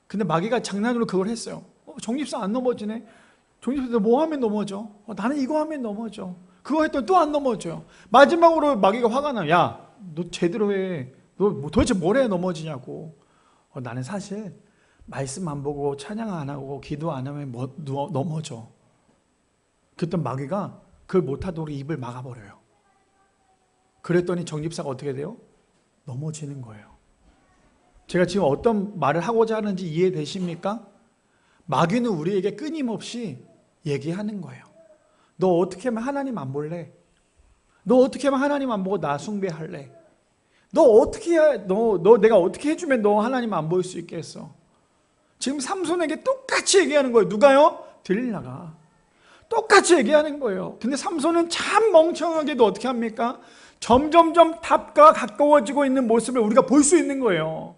근데 마귀가 장난으로 그걸 했어요. 정집사 안 넘어지네? 정집사 너 뭐 하면 넘어져? 나는 이거 하면 넘어져. 그거 했더니 또 안 넘어져요. 마지막으로 마귀가 화가 나요. 야, 너 제대로 해. 너 도대체 뭘 해야 넘어지냐고. 나는 사실 말씀 안 보고 찬양 안 하고 기도 안 하면 넘어져. 그랬더니 마귀가 그걸 못하도록 입을 막아버려요. 그랬더니 정집사가 어떻게 돼요? 넘어지는 거예요. 제가 지금 어떤 말을 하고자 하는지 이해되십니까? 마귀는 우리에게 끊임없이 얘기하는 거예요. 너 어떻게 하면 하나님 안 볼래? 너 어떻게 하면 하나님 안 보고 나 숭배할래? 너 어떻게 해야, 내가 어떻게 해주면 너 하나님 안 보일 수 있겠어? 지금 삼손에게 똑같이 얘기하는 거예요. 누가요? 들릴라가. 똑같이 얘기하는 거예요. 근데 삼손은 참 멍청하게도 어떻게 합니까? 점점점 답과 가까워지고 있는 모습을 우리가 볼 수 있는 거예요.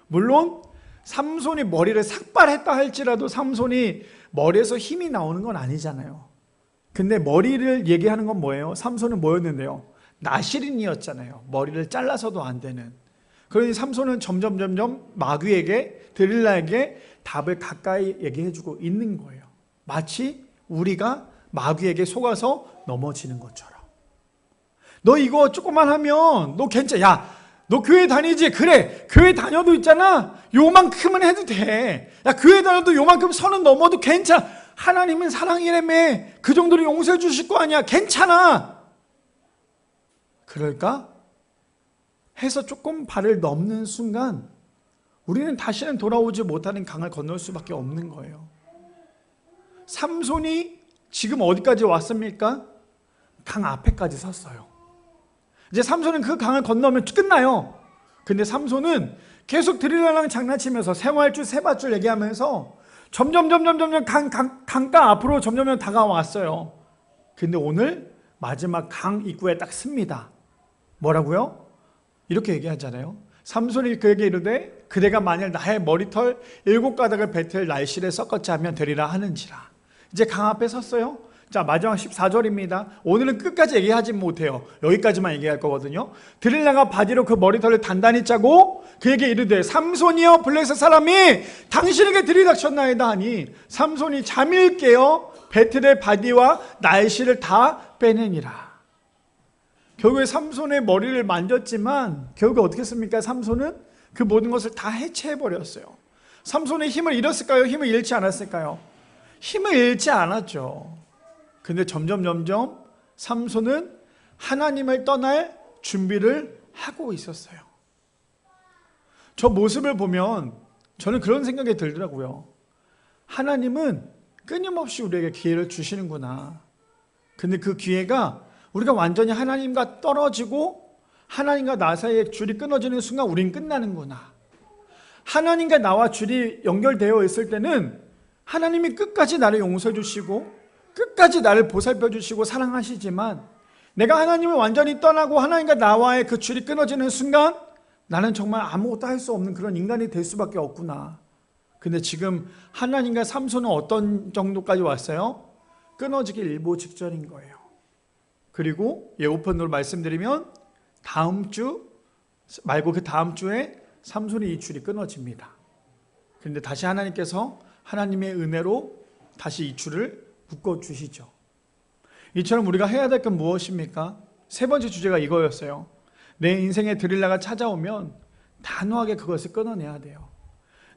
물론 삼손이 머리를 삭발했다 할지라도 삼손이 머리에서 힘이 나오는 건 아니잖아요. 근데 머리를 얘기하는 건 뭐예요? 삼손은 뭐였는데요? 나실인이었잖아요. 머리를 잘라서도 안 되는. 그러니 삼손은 점점 마귀에게, 들릴라에게 답을 가까이 얘기해주고 있는 거예요. 마치 우리가 마귀에게 속아서 넘어지는 것처럼. 너 이거 조금만 하면 너 괜찮아. 야, 너 교회 다니지? 그래, 교회 다녀도 있잖아. 요만큼은 해도 돼. 야, 교회 다녀도 요만큼 선은 넘어도 괜찮아. 하나님은 사랑이라며. 그 정도로 용서해 주실 거 아니야. 괜찮아. 그럴까? 해서 조금 발을 넘는 순간 우리는 다시는 돌아오지 못하는 강을 건널 수밖에 없는 거예요. 삼손이 지금 어디까지 왔습니까? 강 앞에까지 섰어요. 이제 삼손은 그 강을 건너면 끝나요. 근데 삼손은 계속 들릴라랑 장난치면서 세활줄, 세밧줄 얘기하면서 점점 강가 앞으로 점점 다가왔어요. 근데 오늘 마지막 강 입구에 딱 씁니다. 뭐라고요? 이렇게 얘기하잖아요. 삼손이 그에게 이르되 그대가 만일 나의 머리털 7가닥을 배틀 날실에 섞었지 하면 되리라 하는지라. 이제 강 앞에 섰어요. 자, 마지막 14절입니다. 오늘은 끝까지 얘기하지 못해요. 여기까지만 얘기할 거거든요. 들릴라가 바디로 그 머리털을 단단히 짜고 그에게 이르되 삼손이여 블레셋 사람이 당신에게 들이닥쳤나이다 하니 삼손이 잠일 깨어 배틀의 바디와 날실을 다 빼내니라. 결국에 삼손의 머리를 만졌지만 결국에 어떻게 했습니까? 삼손은 그 모든 것을 다 해체해버렸어요. 삼손의 힘을 잃었을까요? 힘을 잃지 않았을까요? 힘을 잃지 않았죠. 근데 점점 삼손은 하나님을 떠날 준비를 하고 있었어요. 저 모습을 보면 저는 그런 생각이 들더라고요. 하나님은 끊임없이 우리에게 기회를 주시는구나. 근데 그 기회가 우리가 완전히 하나님과 떨어지고 하나님과 나 사이에 줄이 끊어지는 순간 우린 끝나는구나. 하나님과 나와 줄이 연결되어 있을 때는 하나님이 끝까지 나를 용서해 주시고 끝까지 나를 보살펴 주시고 사랑하시지만 내가 하나님을 완전히 떠나고 하나님과 나와의 그 줄이 끊어지는 순간 나는 정말 아무것도 할 수 없는 그런 인간이 될 수밖에 없구나. 근데 지금 하나님과 삼손은 어떤 정도까지 왔어요? 끊어지기 일보 직전인 거예요. 그리고 예고편으로 말씀드리면 다음 주 말고 그 다음 주에 삼손이 이 줄이 끊어집니다. 그런데 다시 하나님께서 하나님의 은혜로 다시 이 줄을 묶어주시죠. 이처럼 우리가 해야 될 건 무엇입니까? 세 번째 주제가 이거였어요. 내 인생에 드릴라가 찾아오면 단호하게 그것을 끊어내야 돼요.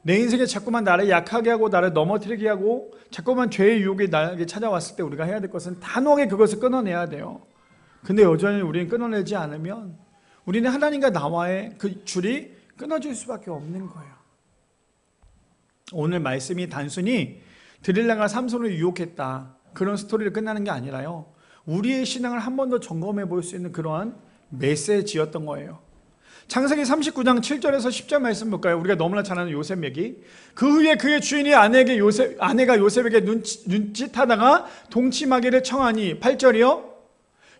내 인생에 자꾸만 나를 약하게 하고 나를 넘어뜨리게 하고 자꾸만 죄의 유혹이 나에게 찾아왔을 때 우리가 해야 될 것은 단호하게 그것을 끊어내야 돼요. 근데 여전히 우리는 끊어내지 않으면 우리는 하나님과 나와의 그 줄이 끊어질 수밖에 없는 거예요. 오늘 말씀이 단순히 드릴라가 삼손을 유혹했다, 그런 스토리를 끝나는 게 아니라요, 우리의 신앙을 한 번 더 점검해 볼 수 있는 그러한 메시지였던 거예요. 창세기 39장 7절에서 10절 말씀 볼까요? 우리가 너무나 잘 아는 요셉 얘기. 그 후에 그의 주인이 아내가 요셉에게 눈짓하다가 동침하기를 청하니, 8절이요,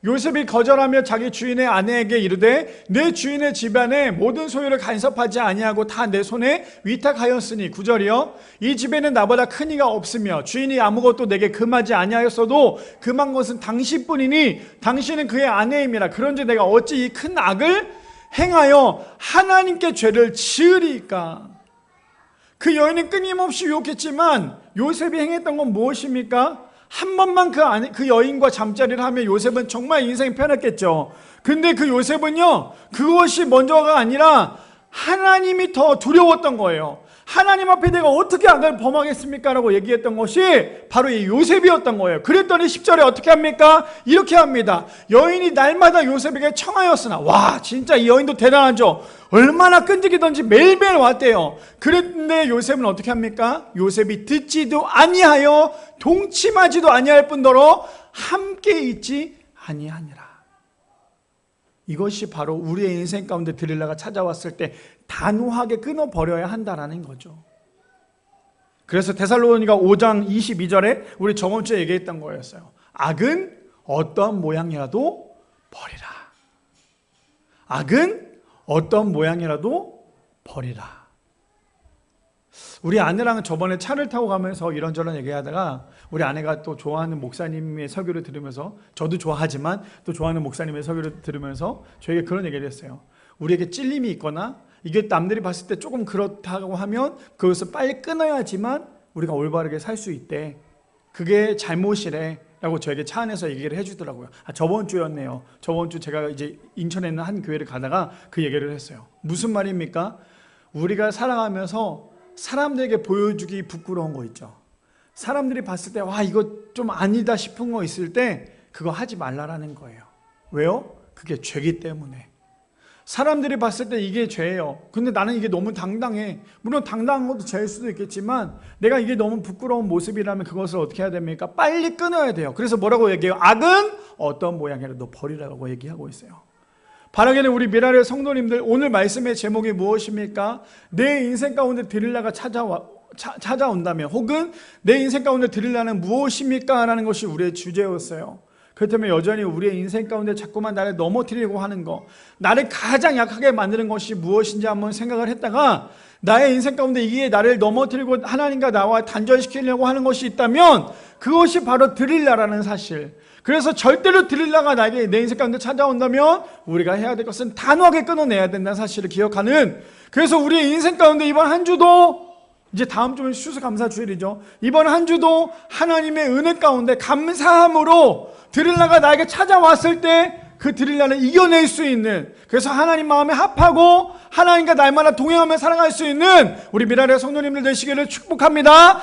요셉이 거절하며 자기 주인의 아내에게 이르되 내 주인의 집안의 모든 소유를 간섭하지 아니하고 다 내 손에 위탁하였으니, 9절이요, 이 집에는 나보다 큰 이가 없으며 주인이 아무것도 내게 금하지 아니하였어도 금한 것은 당신뿐이니 당신은 그의 아내임이라. 그런지 내가 어찌 이 큰 악을 행하여 하나님께 죄를 지으리까. 그 여인은 끊임없이 유혹했지만 요셉이 행했던 건 무엇입니까? 한 번만 그 여인과 잠자리를 하면 요셉은 정말 인생이 편했겠죠. 근데 그 요셉은요, 그것이 먼저가 아니라 하나님이 더 두려웠던 거예요. 하나님 앞에 내가 어떻게 악을 범하겠습니까? 라고 얘기했던 것이 바로 이 요셉이었던 거예요. 그랬더니 10절에 어떻게 합니까? 이렇게 합니다. 여인이 날마다 요셉에게 청하였으나, 와, 진짜 이 여인도 대단하죠. 얼마나 끈질기던지 매일매일 왔대요. 그런데 요셉은 어떻게 합니까? 요셉이 듣지도 아니하여 동침하지도 아니할 뿐더러 함께 있지 아니하니라. 이것이 바로 우리의 인생 가운데 드릴라가 찾아왔을 때 단호하게 끊어버려야 한다라는 거죠. 그래서 데살로니가 5장 22절에 우리 저번 주에 얘기했던 거였어요. 악은 어떤 모양이라도 버리라. 악은 어떤 모양이라도 버리라. 우리 아내랑은 저번에 차를 타고 가면서 이런저런 얘기하다가 우리 아내가 또 좋아하는 목사님의 설교를 들으면서, 저도 좋아하지만 또 좋아하는 목사님의 설교를 들으면서 저에게 그런 얘기를 했어요. 우리에게 찔림이 있거나 이게 남들이 봤을 때 조금 그렇다고 하면 그것을 빨리 끊어야지만 우리가 올바르게 살 수 있대. 그게 잘못이래 라고 저에게 차 안에서 얘기를 해주더라고요. 저번 주였네요. 저번 주 제가 이제 인천에 있는 한 교회를 가다가 그 얘기를 했어요. 무슨 말입니까? 우리가 살아가면서 사람들에게 보여주기 부끄러운 거 있죠. 사람들이 봤을 때 와, 이거 좀 아니다 싶은 거 있을 때 그거 하지 말라라는 거예요. 왜요? 그게 죄기 때문에. 사람들이 봤을 때 이게 죄예요. 근데 나는 이게 너무 당당해. 물론 당당한 것도 죄일 수도 있겠지만 내가 이게 너무 부끄러운 모습이라면 그것을 어떻게 해야 됩니까? 빨리 끊어야 돼요. 그래서 뭐라고 얘기해요? 악은 어떤 모양이라도 버리라고 얘기하고 있어요. 바라기는 우리 미라의 성도님들, 오늘 말씀의 제목이 무엇입니까? 내 인생 가운데 드릴라가 찾아온다면, 혹은 내 인생 가운데 드릴라는 무엇입니까? 라는 것이 우리의 주제였어요. 그렇다면 여전히 우리의 인생 가운데 자꾸만 나를 넘어뜨리려고 하는 것, 나를 가장 약하게 만드는 것이 무엇인지 한번 생각을 했다가, 나의 인생 가운데 이게 나를 넘어뜨리고 하나님과 나와 단절시키려고 하는 것이 있다면 그것이 바로 드릴라라는 사실. 그래서 절대로 드릴라가 나에게 내 인생 가운데 찾아온다면 우리가 해야 될 것은 단호하게 끊어내야 된다는 사실을 기억하는, 그래서 우리의 인생 가운데 이번 한 주도, 이제 다음 주면 추수감사 주일이죠. 이번 한 주도 하나님의 은혜 가운데 감사함으로 드릴라가 나에게 찾아왔을 때 그 드릴라를 이겨낼 수 있는, 그래서 하나님 마음에 합하고 하나님과 날마다 동행하며 살아갈 수 있는 우리 미라의 성도님들 되시기를 축복합니다.